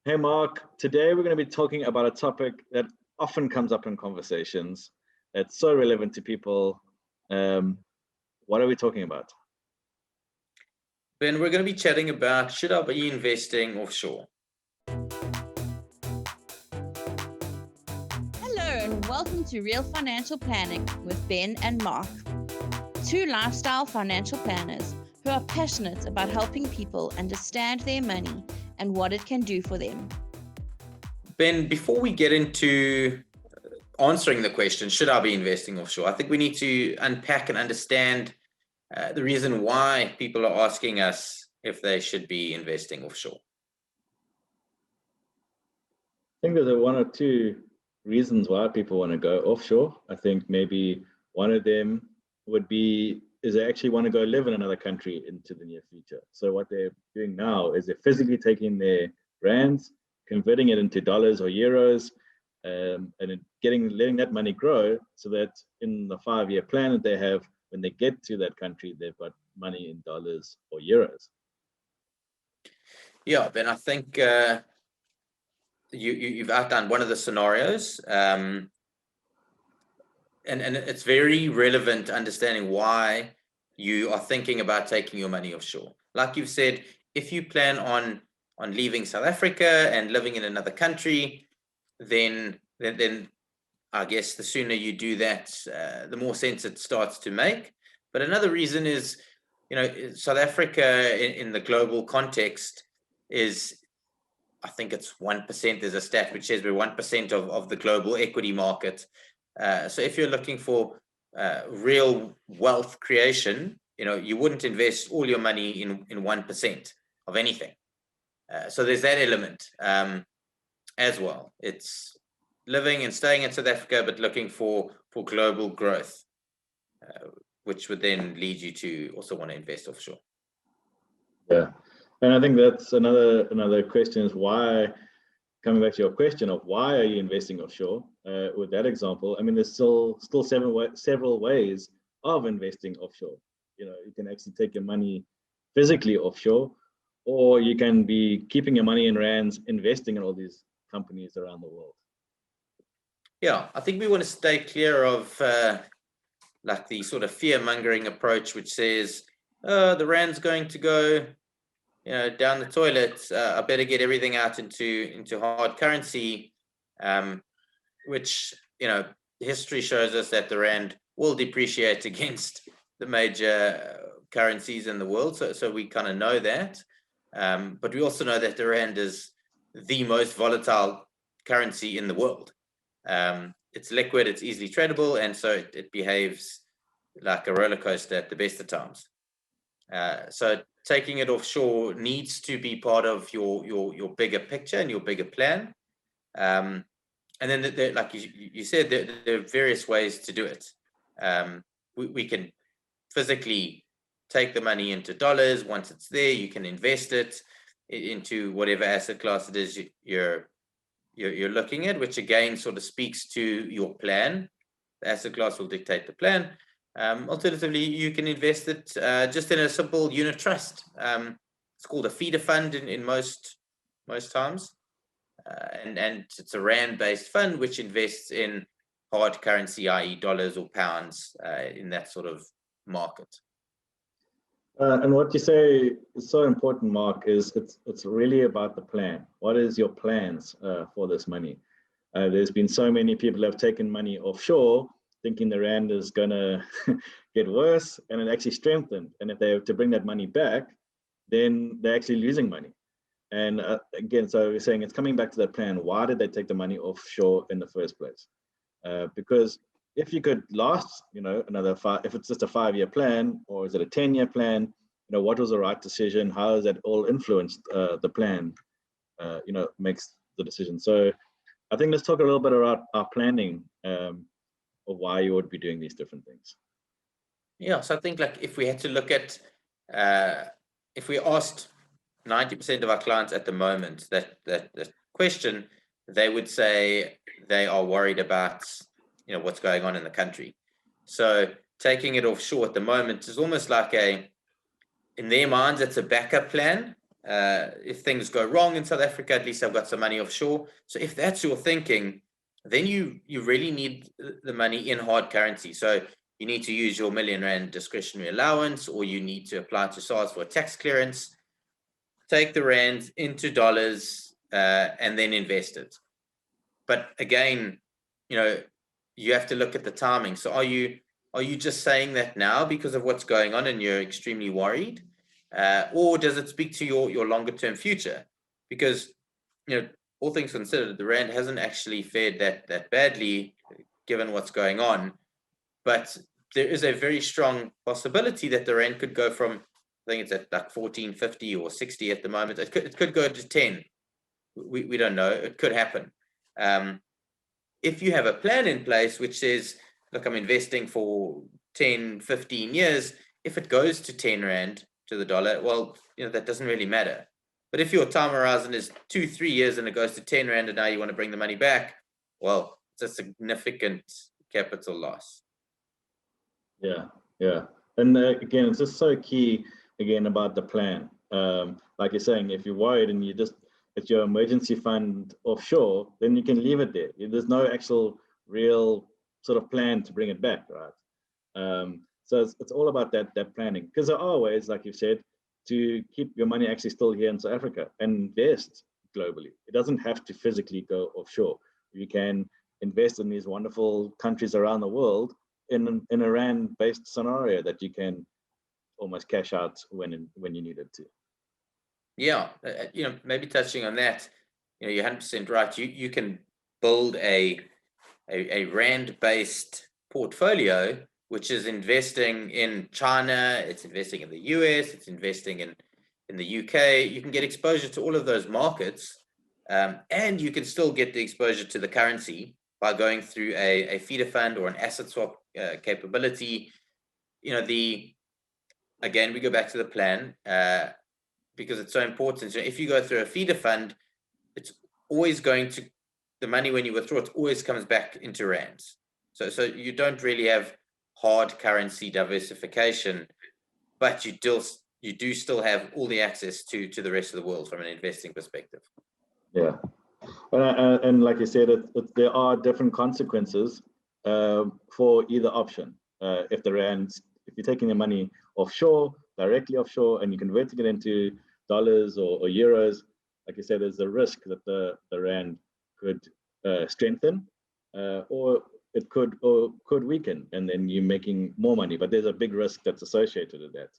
Hey Mark, today we're going to be talking about a topic that often comes up in conversations. It's so relevant to people. Um, what are we talking about? Ben, we're going to be chatting about should I be investing offshore? Hello, and welcome to Real Financial Planning with Ben and Mark, two lifestyle financial planners who are passionate about helping people understand their money and what it can do for them. Ben, before we get into answering the question, should I be investing offshore? I think we need to unpack and understand the reason why people are asking us if they should be investing offshore. I think there's one or two reasons why people want to go offshore. I think maybe one of them would be is they actually want to go live in another country into the near future. So what they're doing now is they're physically taking their rands, converting it into dollars or euros, and letting that money grow so that in the 5-year plan that they have, when they get to that country, they've got money in dollars or euros. Yeah, Ben, I think you've outlined one of the scenarios, and it's very relevant understanding why you are thinking about taking your money offshore. Like you've said, if you plan on leaving South Africa and living in another country, then I guess the sooner you do that, the more sense it starts to make. But another reason is, South Africa in the global context is, I think it's 1%. There's a stat which says we're 1% of the global equity market. So if you're looking for real wealth creation, you wouldn't invest all your money in 1% of anything. So there's that element as well. It's living and staying in South Africa, but looking for global growth, which would then lead you to also want to invest offshore. Yeah, and I think that's another question is why. Coming back to your question of why are you investing offshore? With that example, I mean, there's still several ways of investing offshore. You can actually take your money physically offshore, or you can be keeping your money in rands, investing in all these companies around the world. Yeah, I think we want to stay clear of like the sort of fear-mongering approach, which says, the rand's going to go, down the toilet. I better get everything out into hard currency, which history shows us that the rand will depreciate against the major currencies in the world. So we kind of know that, but we also know that the rand is the most volatile currency in the world. It's liquid, it's easily tradable, and so it behaves like a roller coaster at the best of times. So taking it offshore needs to be part of your bigger picture and your bigger plan. And then, like you said, there are various ways to do it. We can physically take the money into dollars. Once it's there, you can invest it into whatever asset class it is you're looking at, which again sort of speaks to your plan. The asset class will dictate the plan. Alternatively, you can invest it just in a simple unit trust. It's called a feeder fund in most times, and it's a rand-based fund which invests in hard currency, i.e., dollars or pounds, in that sort of market. And what you say is so important, Mark, is it's really about the plan. What is your plans for this money? There's been so many people have taken money offshore thinking the rand is going to get worse, and it actually strengthened. And if they have to bring that money back, then they're actually losing money. And again, so we're saying it's coming back to that plan. Why did they take the money offshore in the first place? Because if you could last, another if it's just a 5-year plan, or is it a 10-year plan, what was the right decision? How has that all influenced the plan? Makes the decision. So I think let's talk a little bit about our planning of why you would be doing these different things. Yeah, so I think like if we had to look at, if we asked 90% of our clients at the moment that question, they would say they are worried about what's going on in the country. So taking it offshore at the moment is almost like in their minds, it's a backup plan, If things go wrong in South Africa, at least I've got some money offshore. So if that's your thinking, then you really need the money in hard currency. So you need to use your R1 million discretionary allowance, or you need to apply to SARS for a tax clearance, take the rands into dollars, and then invest it. But again, you have to look at the timing. So are you just saying that now because of what's going on and you're extremely worried? Or does it speak to your longer term future? Because, all things considered, the rand hasn't actually fared that badly given what's going on. But there is a very strong possibility that the rand could go from, I think it's at like 14.50 or 60 at the moment. It could go to 10. We don't know. It could happen. If you have a plan in place which says, look, I'm investing for 10, 15 years, if it goes to 10 rand to the dollar, well, that doesn't really matter. But if your time horizon is 2-3 years and it goes to 10 rand and now you want to bring the money back, well, it's a significant capital loss. Yeah. And again, it's just so key again about the plan. Like you're saying, if you're worried and it's your emergency fund offshore, then you can leave it there. There's no actual real sort of plan to bring it back, right? So it's all about that planning, because there are ways, like you said, to keep your money actually still here in South Africa and invest globally. It doesn't have to physically go offshore. You can invest in these wonderful countries around the world in a rand-based scenario that you can almost cash out when you need it to. Yeah, maybe touching on that, you're 100% right. You can build a rand-based portfolio, which is investing in China, it's investing in the US, it's investing in the UK. You can get exposure to all of those markets, and you can still get the exposure to the currency by going through a feeder fund or an asset swap capability. Again, we go back to the plan, because it's so important. So if you go through a feeder fund, it's always the money when you withdraw, it always comes back into rands. So you don't really have hard currency diversification, but you do still have all the access to the rest of the world from an investing perspective. Yeah, and like you said, there are different consequences for either option. If you're taking your money offshore, directly offshore, and you're converting it into dollars or euros, like you said, there's a risk that the rand could strengthen, or it could weaken, and then you're making more money. But there's a big risk that's associated with that.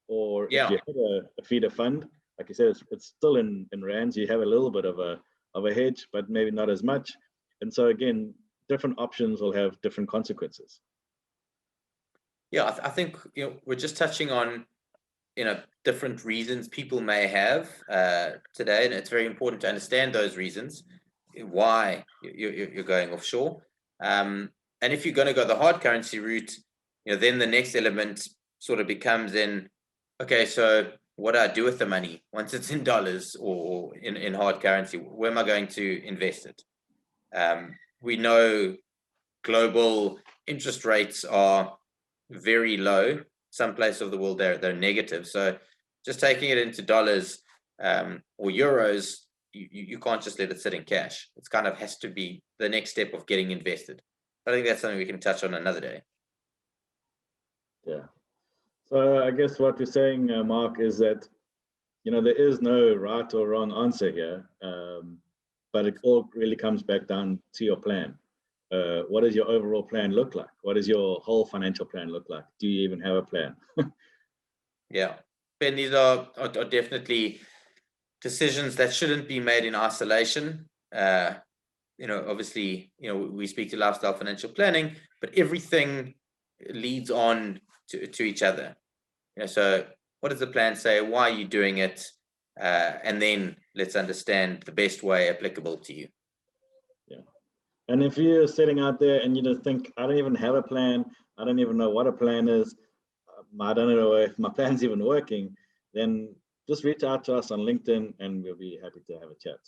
Or if you have a feeder fund, like you said, it's still in rands. You have a little bit of a hedge, but maybe not as much. And so again, different options will have different consequences. Yeah, I think we're just touching on different reasons people may have today, and it's very important to understand those reasons why you're going offshore. And if you're going to go the hard currency route, then the next element sort of becomes okay, so what do I do with the money once it's in dollars or in hard currency? Where am I going to invest it? We know global interest rates are very low. Some places of the world they're negative. So just taking it into dollars or euros, you can't just let it sit in cash. It's kind of has to be the next step of getting invested. I think that's something we can touch on another day. Yeah. So I guess what we're saying, Mark, is that there is no right or wrong answer here, but it all really comes back down to your plan. What does your overall plan look like? What does your whole financial plan look like? Do you even have a plan? Yeah, Ben, these are definitely decisions that shouldn't be made in isolation. Obviously, we speak to lifestyle financial planning, but everything leads on to each other. So what does the plan say? Why are you doing it? And then let's understand the best way applicable to you. Yeah. And if you're sitting out there and you just think, I don't even have a plan, I don't even know what a plan is, I don't know if my plan's even working, then just reach out to us on LinkedIn and we'll be happy to have a chat.